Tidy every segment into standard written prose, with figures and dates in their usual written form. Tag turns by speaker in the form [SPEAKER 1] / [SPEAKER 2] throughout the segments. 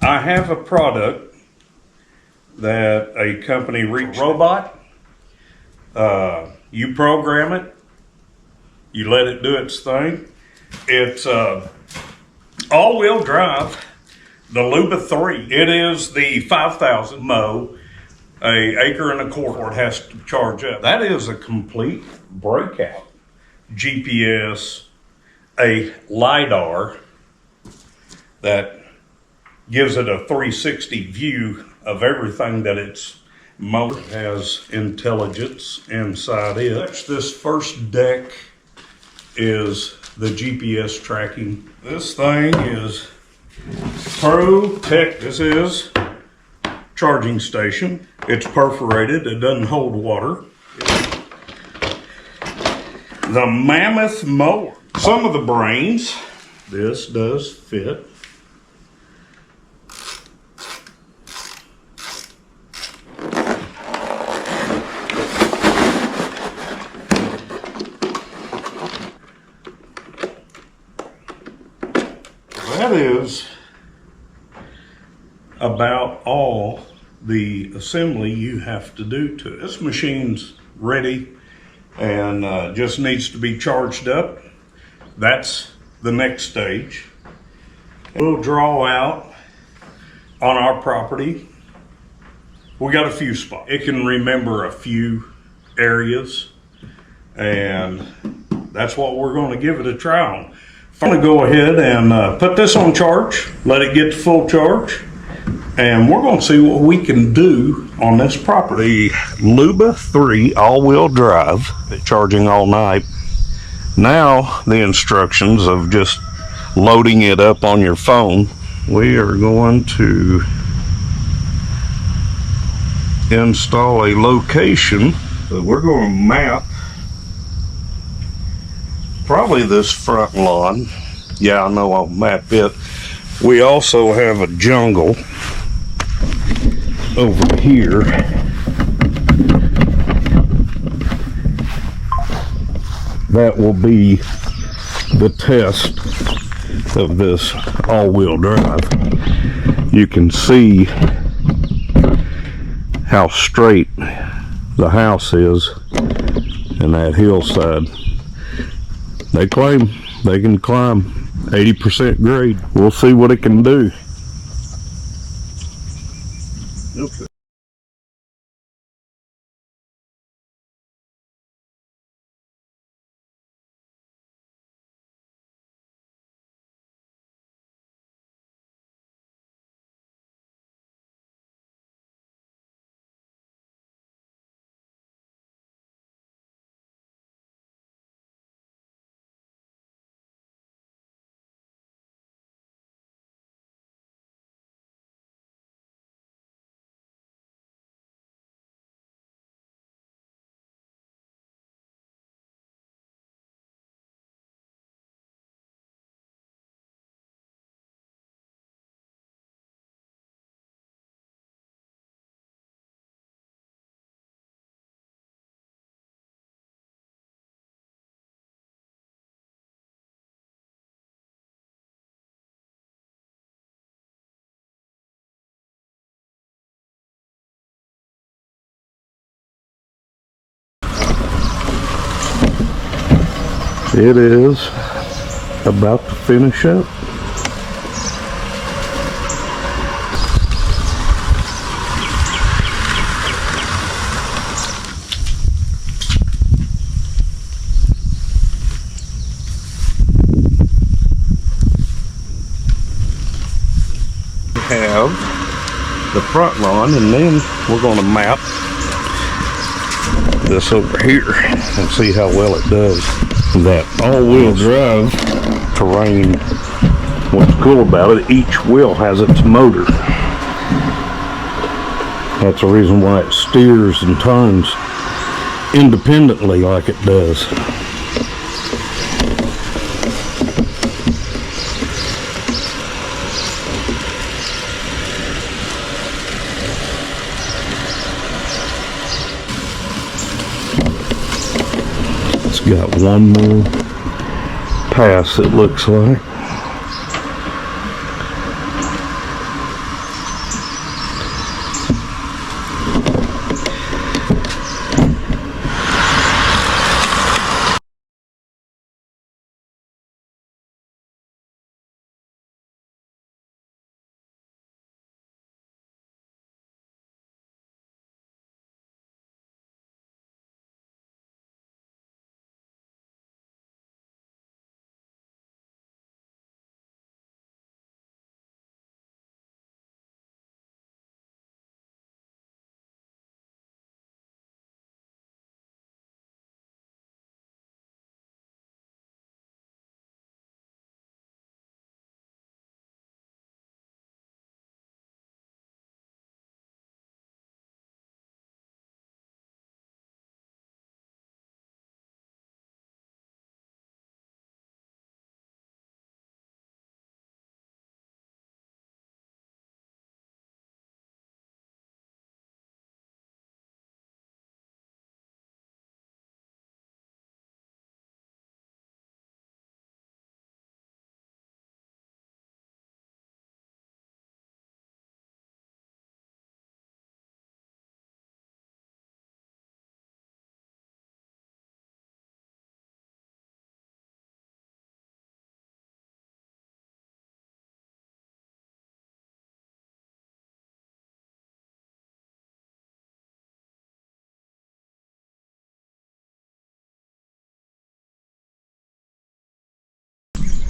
[SPEAKER 1] I have a product that a company reached robot. You program it, you let it do its thing. It's all-wheel drive, the LUBA 3. It is the 5,000 mow, a acre and a quarter. It has to charge up. That is a complete breakout. GPS, a LiDAR that gives it a 360 view of everything that it's mowing. It has intelligence inside it. This first deck is the GPS tracking. This thing is Pro Tech. This is charging station. It's perforated. It doesn't hold water. The Mammoth mower. Some of the brains. This does fit. That is about all the assembly you have to do to it. This machine's ready and just needs to be charged up. That's the next stage. We'll draw out on our property. We got a few spots. It can remember a few areas, and that's what we're going to give it a try on. I'm going to go ahead and put this on charge, let it get to full charge, and we're going to see what we can do on this property. LUBA 3 all-wheel drive, charging all night. Now the instructions of just loading it up on your phone. We are going to install a location. So we're going to map probably this front lawn. Yeah, I know I'll map it. We also have a jungle over here. That will be the test of this all-wheel drive. You can see how straight the house is and that hillside. They claim they can climb 80% grade. We'll see what it can do. Okay. It is about to finish up. We have the front lawn, and then we're going to map this over here and see how well it does. That all-wheel drive terrain, what's cool about it, each wheel has its motor. That's the reason why it steers and turns independently like it does. Got one more pass, it looks like.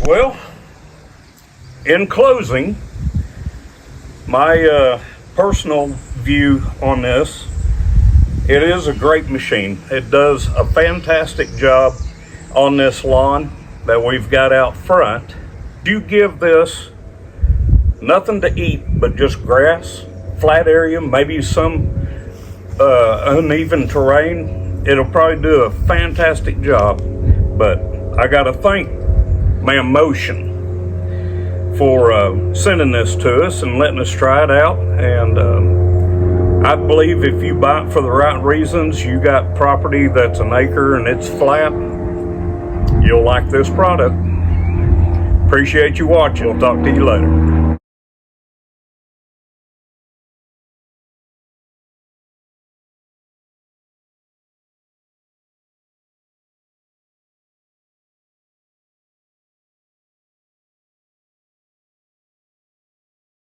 [SPEAKER 1] Well, in closing, my personal view on this, it is a great machine. It does a fantastic job on this lawn that we've got out front. You give this nothing to eat but just grass, flat area, maybe some uneven terrain, it'll probably do a fantastic job. But I gotta thank Mammotion for sending this to us and letting us try it out. And I believe if you buy it for the right reasons, you got property that's an acre and it's flat, you'll like this product. Appreciate you watching. We'll talk to you later.